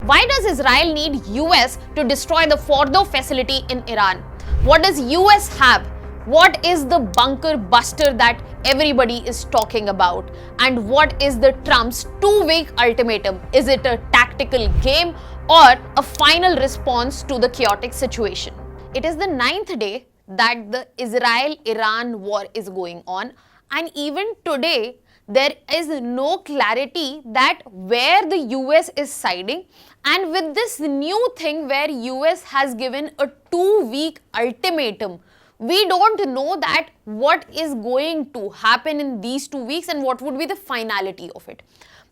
Why does Israel need US to destroy the Fordow facility in Iran? What does US have? What is the bunker buster that everybody is talking about? And what is the Trump's 2-week ultimatum? Is it a tactical game or a final response to the chaotic situation? It is the 9th day that the Israel-Iran war is going on, and even today there is no clarity that where the US is siding. And with this new thing where US has given a 2-week ultimatum, we don't know that what is going to happen in these 2 weeks and what would be the finality of it.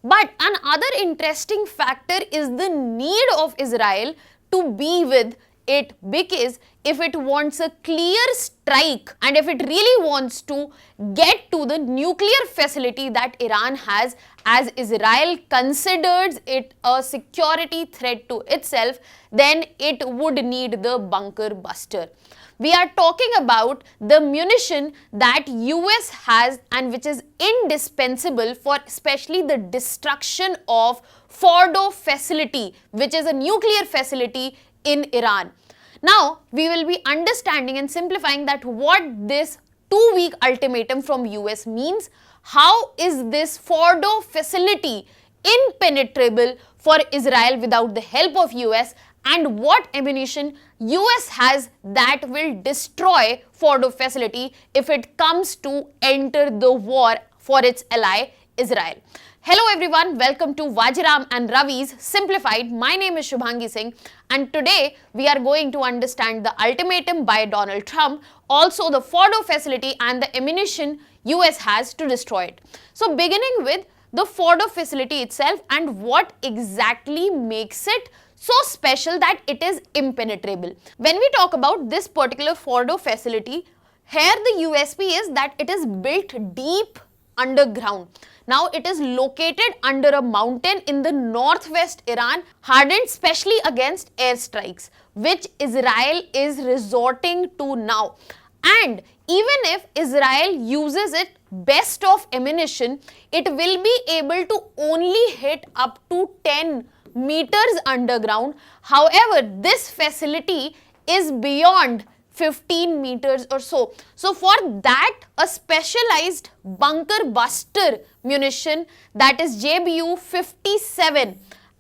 But another interesting factor is the need of Israel to be with it, because if it wants a clear strike and if it really wants to get to the nuclear facility that Iran has, as Israel considers it a security threat to itself, then it would need the bunker buster. We are talking about the munition that US has and which is indispensable for especially the destruction of Fordow facility, which is a nuclear facility in Iran. Now, we will be understanding and simplifying that what this 2-week ultimatum from US means, how is this Fordow facility impenetrable for Israel without the help of US, and what ammunition US has that will destroy Fordow facility if it comes to enter the war for its ally Israel. Hello everyone, welcome to Vajiram and Ravi's Simplified. My name is Shubhangi Singh, and today we are going to understand the ultimatum by Donald Trump, also the Fordow facility and the ammunition US has to destroy it. So beginning with the Fordow facility itself and what exactly makes it so special that it is impenetrable. When we talk about this particular Fordow facility, here the USP is that it is built deep underground. Now it is located under a mountain in the northwest Iran, hardened specially against airstrikes, which Israel is resorting to now. And even if Israel uses its best of ammunition, it will be able to only hit up to 10 meters underground. However, this facility is beyond 15 meters or so. So for that, a specialized bunker buster munition, that is JBU 57,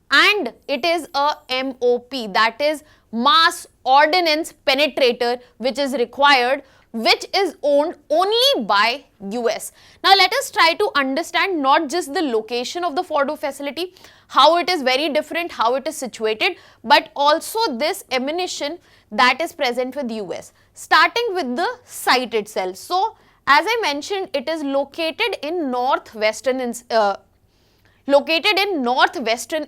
and it is a MOP, that is mass ordnance penetrator, which is required, which is owned only by US. Now let us try to understand not just the location of the Fordow facility, how it is very different, how it is situated, but also this ammunition that is present with US. Starting with the site itself. So as I mentioned, it is located in northwestern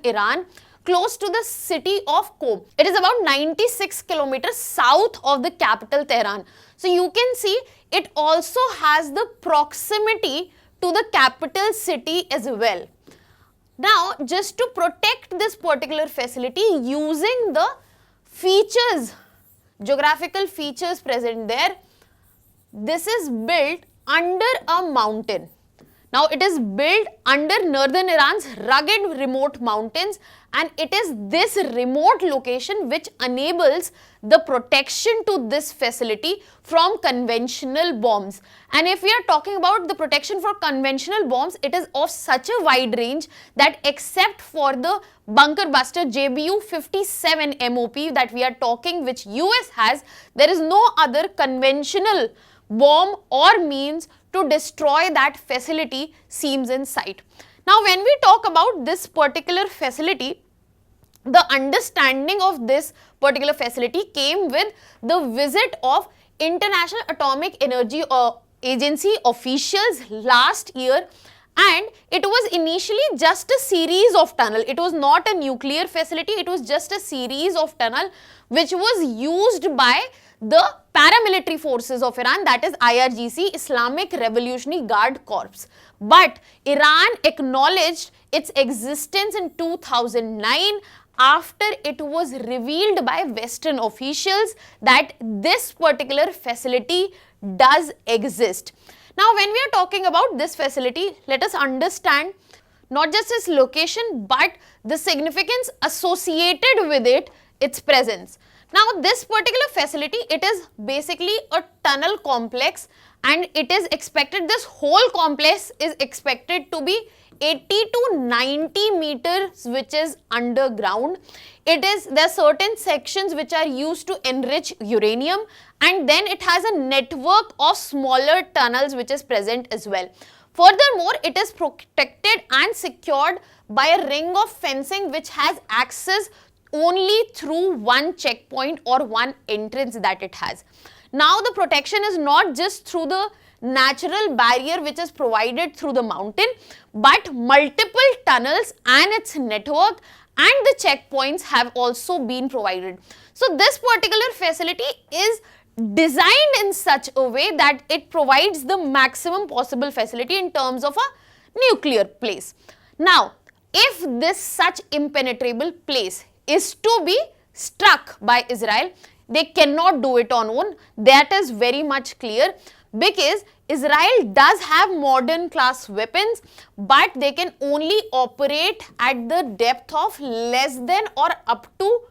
Iran, close to the city of Qom. It is about 96 kilometers south of the capital Tehran. So you can see it also has the proximity to the capital city as well. Now, just to protect this particular facility, using the features, geographical features present there, this is built under a mountain. Now it is built under northern Iran's rugged remote mountains, and it is this remote location which enables the protection to this facility from conventional bombs. And if we are talking about the protection for conventional bombs, it is of such a wide range that except for the bunker buster JBU 57 MOP that we are talking, which US has, there is no other conventional bomb or means to destroy that facility seems in sight. Now when we talk about this particular facility, the understanding of this particular facility came with the visit of International Atomic Energy Agency officials last year, and it was initially just a series of tunnel. It was not a nuclear facility, it was just a series of tunnel which was used by the paramilitary forces of Iran, that is IRGC, Islamic Revolutionary Guard Corps. But Iran acknowledged its existence in 2009 after it was revealed by Western officials that this particular facility does exist. Now, when we are talking about this facility, let us understand not just its location, but the significance associated with it, its presence. Now, this particular facility, it is basically a tunnel complex, and it is expected, this whole complex is expected to be 80 to 90 meters, which is underground. There are certain sections which are used to enrich uranium, and then it has a network of smaller tunnels which is present as well. Furthermore, it is protected and secured by a ring of fencing which has access only through one checkpoint or one entrance that it has. Now, the protection is not just through the natural barrier which is provided through the mountain, but multiple tunnels and its network and the checkpoints have also been provided. So, this particular facility is designed in such a way that it provides the maximum possible facility in terms of a nuclear place. Now, if this such impenetrable place is to be struck by Israel, they cannot do it on own. That is very much clear, because Israel does have modern class weapons, but they can only operate at the depth of less than or up to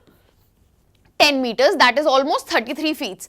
10 meters, that is almost 33 feet.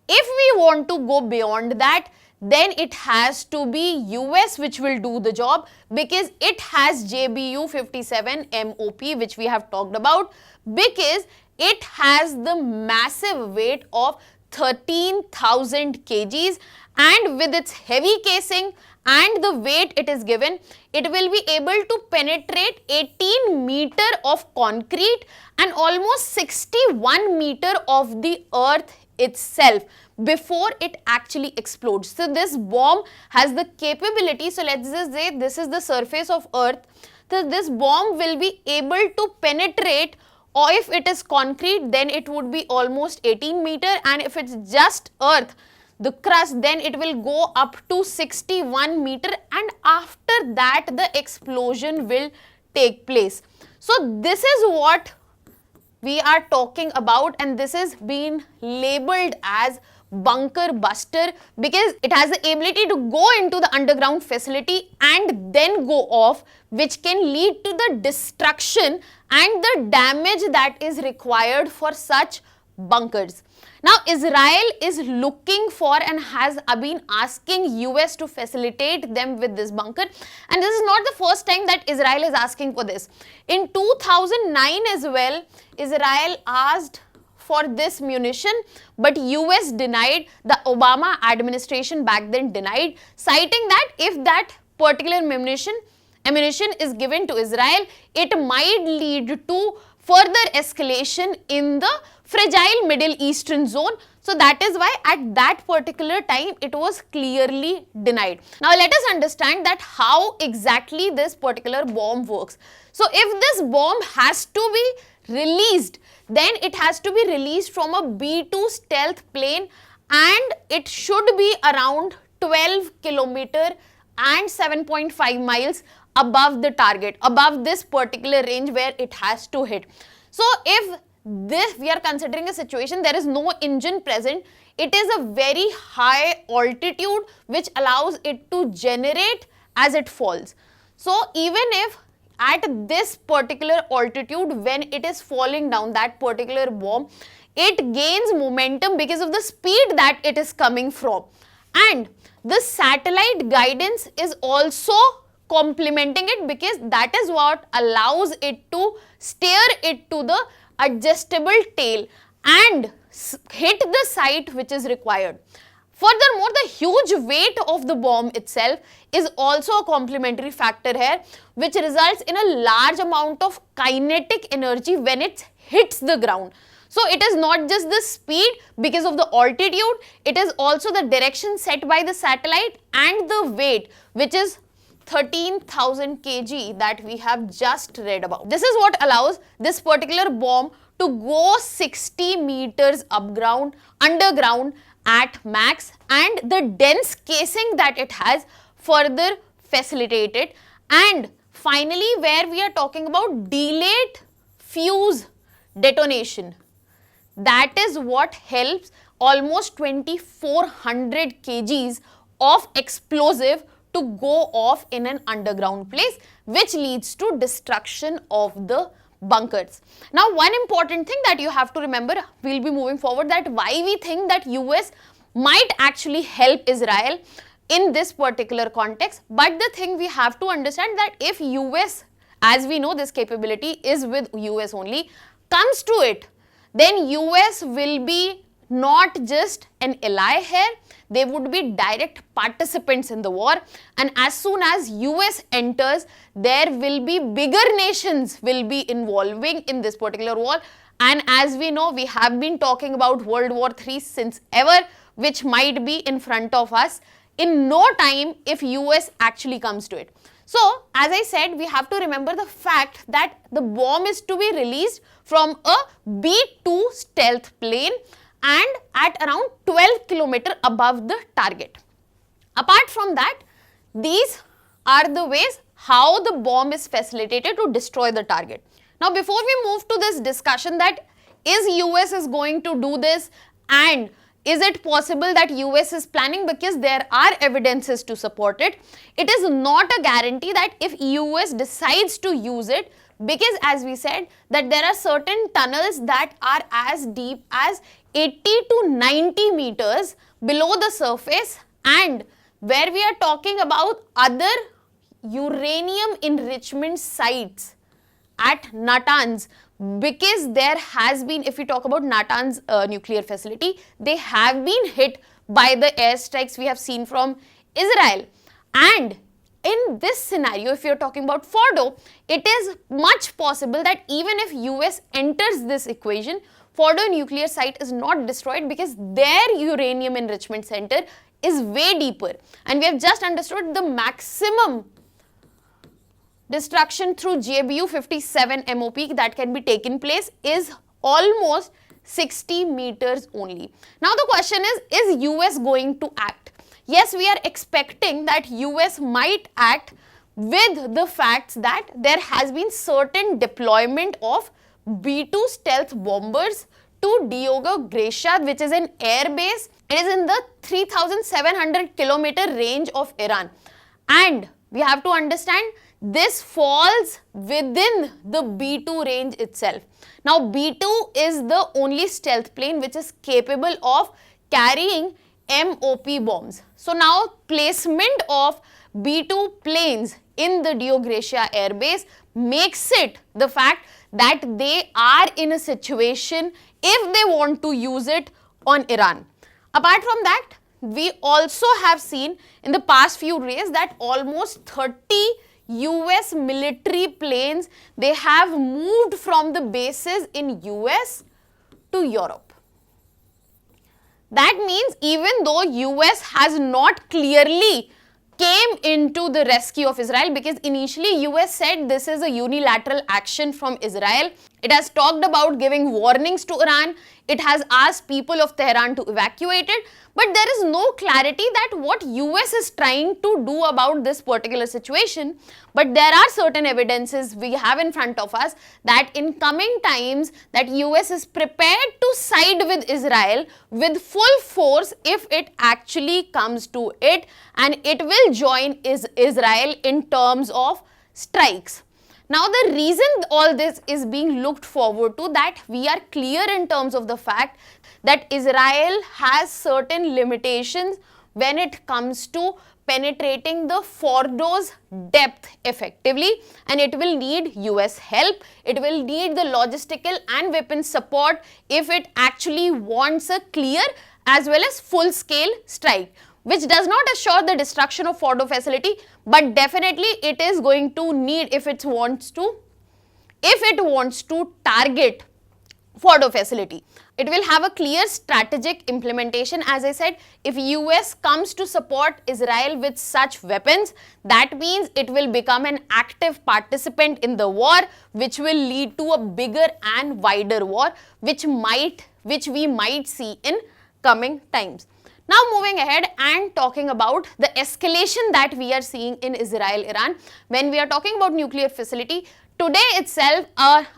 If we want to go beyond that, then it has to be US which will do the job, because it has JBU 57 MOP, which we have talked about, because it has the massive weight of 13,000 kgs, and with its heavy casing and the weight it is given, it will be able to penetrate 18 meter of concrete and almost 61 meter of the earth itself before it actually explodes. So, this bomb has the capability, so let's just say this is the surface of earth, so this bomb will be able to penetrate, or if it is concrete, then it would be almost 18 meter, and if it's just earth, the crust, then it will go up to 61 meter, and after that the explosion will take place. So, this is what we are talking about, and this is being labeled as bunker buster, because it has the ability to go into the underground facility and then go off, which can lead to the destruction and the damage that is required for such bunkers. Now, Israel is looking for and has been asking US to facilitate them with this bunker, and this is not the first time that Israel is asking for this. In 2009 as well, Israel asked for this munition, but US denied, the Obama administration back then denied, citing that if that particular ammunition is given to Israel, it might lead to further escalation in the fragile Middle Eastern zone. So, that is why at that particular time it was clearly denied. Now, let us understand that how exactly this particular bomb works. So, if this bomb has to be released, then it has to be released from a B-2 stealth plane, and it should be around 12 kilometer and 7.5 miles above the target, above this particular range where it has to hit. So, if this we are considering a situation, there is no engine present, it is a very high altitude which allows it to generate as it falls. So, even if at this particular altitude, when it is falling down, that particular bomb, it gains momentum because of the speed that it is coming from, and the satellite guidance is also complementing it, because that is what allows it to steer it to the adjustable tail and hit the site which is required. Furthermore, the huge weight of the bomb itself is also a complementary factor here, which results in a large amount of kinetic energy when it hits the ground. So, it is not just the speed because of the altitude, it is also the direction set by the satellite and the weight, which is 13,000 kg that we have just read about. This is what allows this particular bomb to go 60 meters underground at max, and the dense casing that it has further facilitated. And finally, where we are talking about delayed fuse detonation, that is what helps almost 2400 kgs of explosive to go off in an underground place, which leads to destruction of the bunkers. Now, one important thing that you have to remember, we'll be moving forward, that why we think that US might actually help Israel in this particular context. But the thing we have to understand that if US, as we know this capability is with US only, comes to it, then US will be not just an ally here, they would be direct participants in the war, and as soon as US enters, there will be bigger nations will be involving in this particular war. And as we know, we have been talking about World War III since ever, which might be in front of us in no time if US actually comes to it. So, as I said, we have to remember the fact that the bomb is to be released from a B-2 stealth plane and at around 12 km above the target. Apart from that, these are the ways how the bomb is facilitated to destroy the target. Now, before we move to this discussion that is US is going to do this and is it possible that US is planning, because there are evidences to support it, it is not a guarantee that if US decides to use it, because as we said that there are certain tunnels that are as deep as 80 to 90 meters below the surface, and where we are talking about other uranium enrichment sites at Natanz, because there has been, if we talk about Natanz nuclear facility, they have been hit by the airstrikes we have seen from Israel. And in this scenario, if you're talking about Fordow, it is much possible that even if US enters this equation, Fordow nuclear site is not destroyed because their uranium enrichment center is way deeper. And we have just understood the maximum destruction through JBU 57 MOP that can be taken place is almost 60 meters only. Now the question is US going to act? Yes, we are expecting that US might act with the facts that there has been certain deployment of B-2 stealth bombers to Diogo Gracia, which is an air base. It is in the 3,700 kilometer range of Iran. And we have to understand this falls within the B-2 range itself. Now, B-2 is the only stealth plane which is capable of carrying MOP bombs. So, now placement of B-2 planes in the Diogo Gracia air base makes it the fact that they are in a situation if they want to use it on Iran. Apart from that, we also have seen in the past few days that almost 30 US military planes, they have moved from the bases in US to Europe. That means even though US has not clearly came into the rescue of Israel, because initially US said this is a unilateral action from Israel. It has talked about giving warnings to Iran. It has asked people of Tehran to evacuate it. But there is no clarity that what US is trying to do about this particular situation. But there are certain evidences we have in front of us that in coming times that US is prepared to side with Israel with full force if it actually comes to it, and it will join Israel in terms of strikes. Now, the reason all this is being looked forward to, that we are clear in terms of the fact that Israel has certain limitations when it comes to penetrating the Fordow's depth effectively, and it will need US help. It will need the logistical and weapon support if it actually wants a clear as well as full-scale strike, which does not assure the destruction of Fordow facility, but definitely it is going to need, if it wants to target Fordow facility. It will have a clear strategic implementation. As I said, if US comes to support Israel with such weapons, that means it will become an active participant in the war, which will lead to a bigger and wider war, which we might see in coming times. Now, moving ahead and talking about the escalation that we are seeing in Israel-Iran. When we are talking about nuclear facility, today itself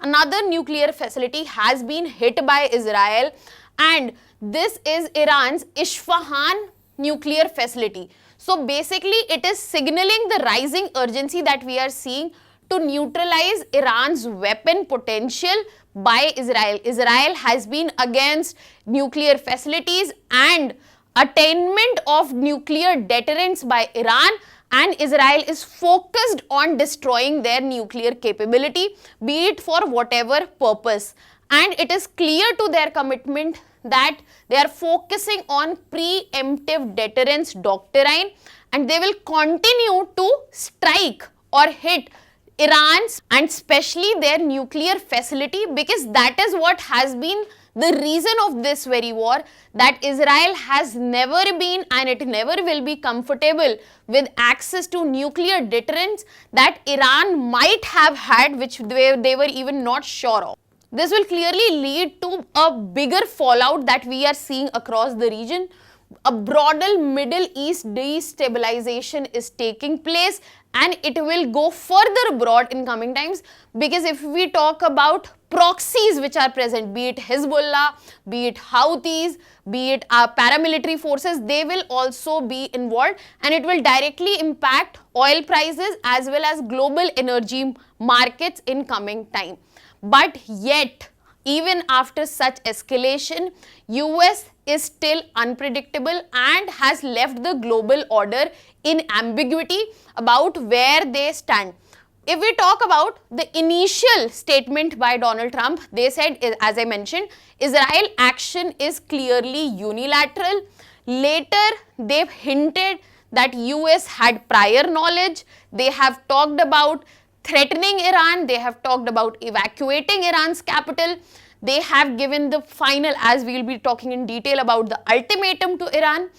another nuclear facility has been hit by Israel, and this is Iran's Isfahan nuclear facility. So basically it is signaling the rising urgency that we are seeing to neutralize Iran's weapon potential by Israel. Israel has been against nuclear facilities and attainment of nuclear deterrence by Iran, and Israel is focused on destroying their nuclear capability, be it for whatever purpose. And it is clear to their commitment that they are focusing on pre-emptive deterrence doctrine, and they will continue to strike or hit Iran's and especially their nuclear facility, because that is what has been the reason of this very war, that Israel has never been and it never will be comfortable with access to nuclear deterrence that Iran might have had, which they were even not sure of. This will clearly lead to a bigger fallout that we are seeing across the region. A broader Middle East destabilization is taking place, and it will go further abroad in coming times, because if we talk about proxies which are present, be it Hezbollah, be it Houthis, be it paramilitary forces, they will also be involved, and it will directly impact oil prices as well as global energy markets in coming time. But yet, even after such escalation, US is still unpredictable and has left the global order in ambiguity about where they stand. If we talk about the initial statement by Donald Trump, they said, as I mentioned, Israel action is clearly unilateral. Later, they've hinted that US had prior knowledge. They have talked about threatening Iran. They have talked about evacuating Iran's capital. They have given the final, as we will be talking in detail about the ultimatum to Iran.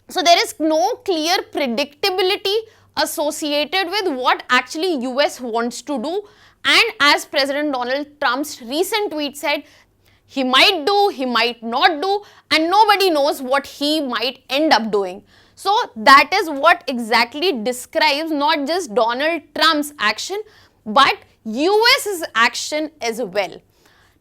So there is no clear predictability associated with what actually US wants to do. And as President Donald Trump's recent tweet said, he might do, he might not do, and nobody knows what he might end up doing. So that is what exactly describes not just Donald Trump's action, but US's action as well.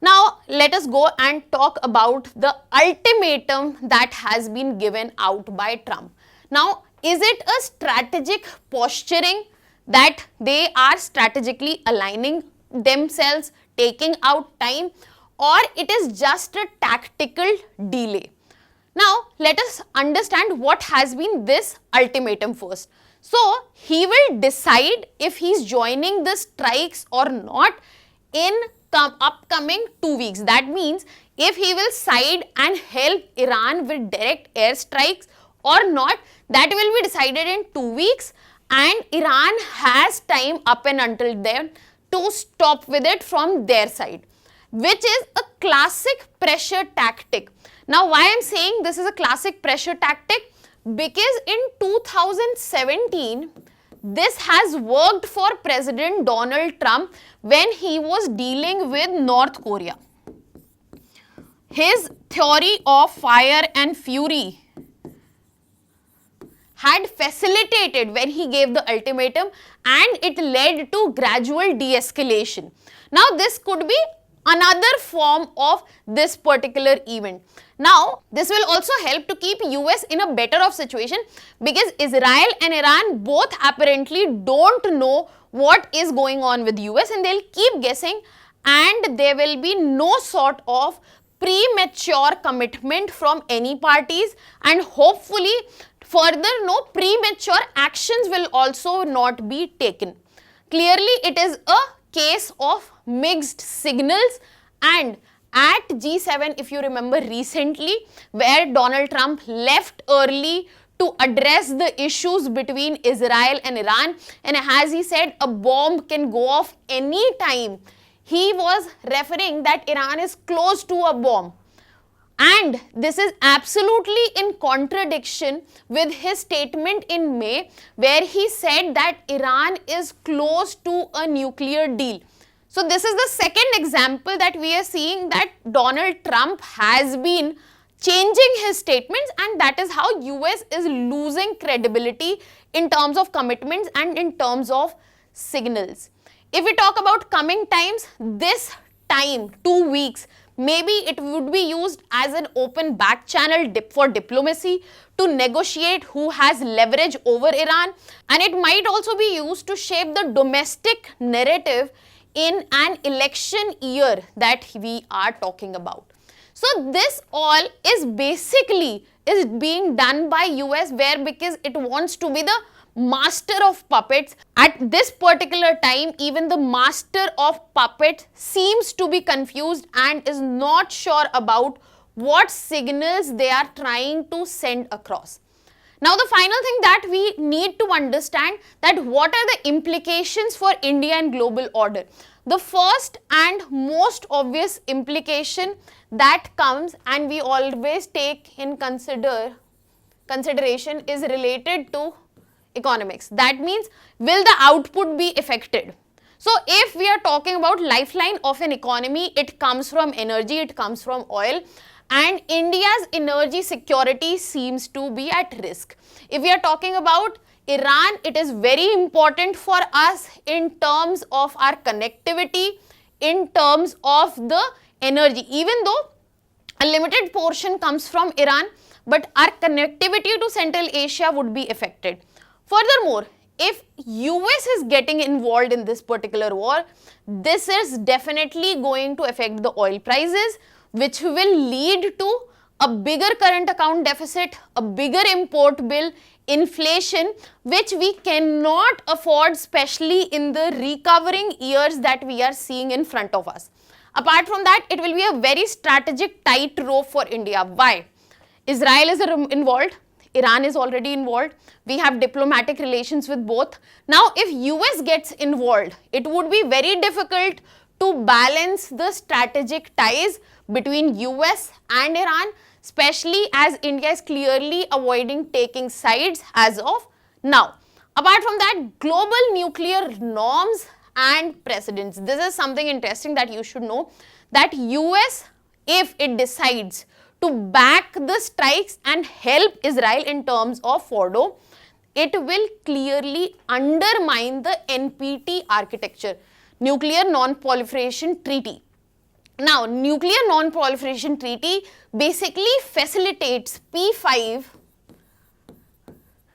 Now, let us go and talk about the ultimatum that has been given out by Trump. Now, is it a strategic posturing that they are strategically aligning themselves, taking out time, or it is just a tactical delay? Now, let us understand what has been this ultimatum first. So, he will decide if he is joining the strikes or not in upcoming 2 weeks. That means if he will side and help Iran with direct airstrikes or not, that will be decided in 2 weeks, and Iran has time up and until then to stop with it from their side, which is a classic pressure tactic. Now, why I am saying this is a classic pressure tactic? Because in 2017, this has worked for President Donald Trump when he was dealing with North Korea. His theory of fire and fury had facilitated when he gave the ultimatum, and it led to gradual de-escalation. Now, this could be another form of this particular event. Now, this will also help to keep US in a better off situation, because Israel and Iran both apparently don't know what is going on with US, and they'll keep guessing, and there will be no sort of premature commitment from any parties, and hopefully further no premature actions will also not be taken. Clearly, it is a case of mixed signals. And at G7, if you remember recently, where Donald Trump left early to address the issues between Israel and Iran, and as he said, a bomb can go off any time, he was referring that Iran is close to a bomb. And this is absolutely in contradiction with his statement in May, where he said that Iran is close to a nuclear deal. So this is the second example that we are seeing that Donald Trump has been changing his statements, and that is how US is losing credibility in terms of commitments and in terms of signals. If we talk about coming times, this time, 2 weeks, maybe it would be used as an open back channel for diplomacy to negotiate who has leverage over Iran, and it might also be used to shape the domestic narrative in an election year that we are talking about. So this all is basically is being done by US, where because it wants to be the master of puppets. At this particular time, even the master of puppets seems to be confused and is not sure about what signals they are trying to send across. Now the final thing that we need to understand, that what are the implications for India and global order. The first and most obvious implication that comes, and we always take in consideration, is related to economics. That means, will the output be affected? So if we are talking about lifeline of an economy, it comes from energy, it comes from oil, and India's energy security seems to be at risk. If we are talking about Iran, it is very important for us in terms of our connectivity, in terms of the energy, even though a limited portion comes from Iran, but our connectivity to Central Asia would be affected. Furthermore, if US is getting involved in this particular war, this is definitely going to affect the oil prices, which will lead to a bigger current account deficit, a bigger import bill, inflation, which we cannot afford, especially in the recovering years that we are seeing in front of us. Apart from that, it will be a very strategic tightrope for India. Why? Israel is involved, Iran is already involved, we have diplomatic relations with both. Now, if US gets involved, it would be very difficult to balance the strategic ties between US and Iran, especially as India is clearly avoiding taking sides as of now. Apart from that, global nuclear norms and precedents. This is something interesting that you should know, that US, if it decides to back the strikes and help Israel in terms of Fordow, it will clearly undermine the NPT architecture, Nuclear Non-Proliferation Treaty. Now, Nuclear Non-Proliferation Treaty basically facilitates P5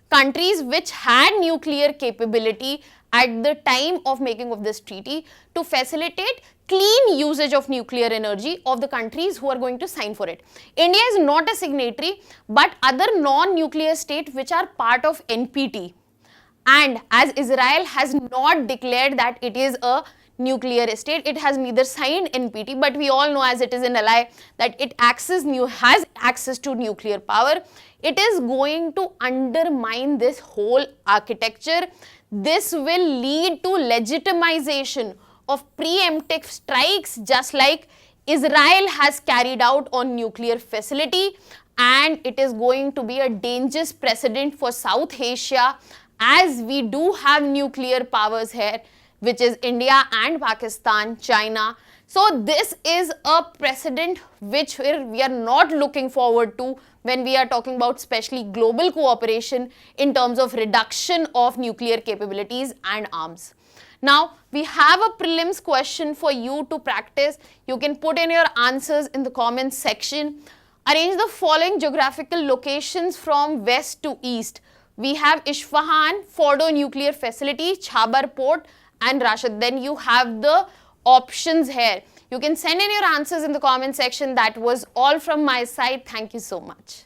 countries which had nuclear capability at the time of making of this treaty to facilitate clean usage of nuclear energy of the countries who are going to sign for it. India is not a signatory, but other non-nuclear states which are part of NPT, and as Israel has not declared that it is a nuclear state, it has neither signed NPT, but we all know, as it is an ally, that it has access to nuclear power. It is going to undermine this whole architecture. This will lead to legitimization of preemptive strikes, just like Israel has carried out on nuclear facility, and it is going to be a dangerous precedent for South Asia, as we do have nuclear powers here, which is India and Pakistan, China. So this is a precedent which we are not looking forward to when we are talking about especially global cooperation in terms of reduction of nuclear capabilities and arms. Now, we have a prelims question for you to practice. You can put in your answers in the comments section. Arrange the following geographical locations from west to east. We have Isfahan, Fordow nuclear facility, Chabahar port, and Rashid. Then you have the options here. You can send in your answers in the comment section. That was all from my side. Thank you so much.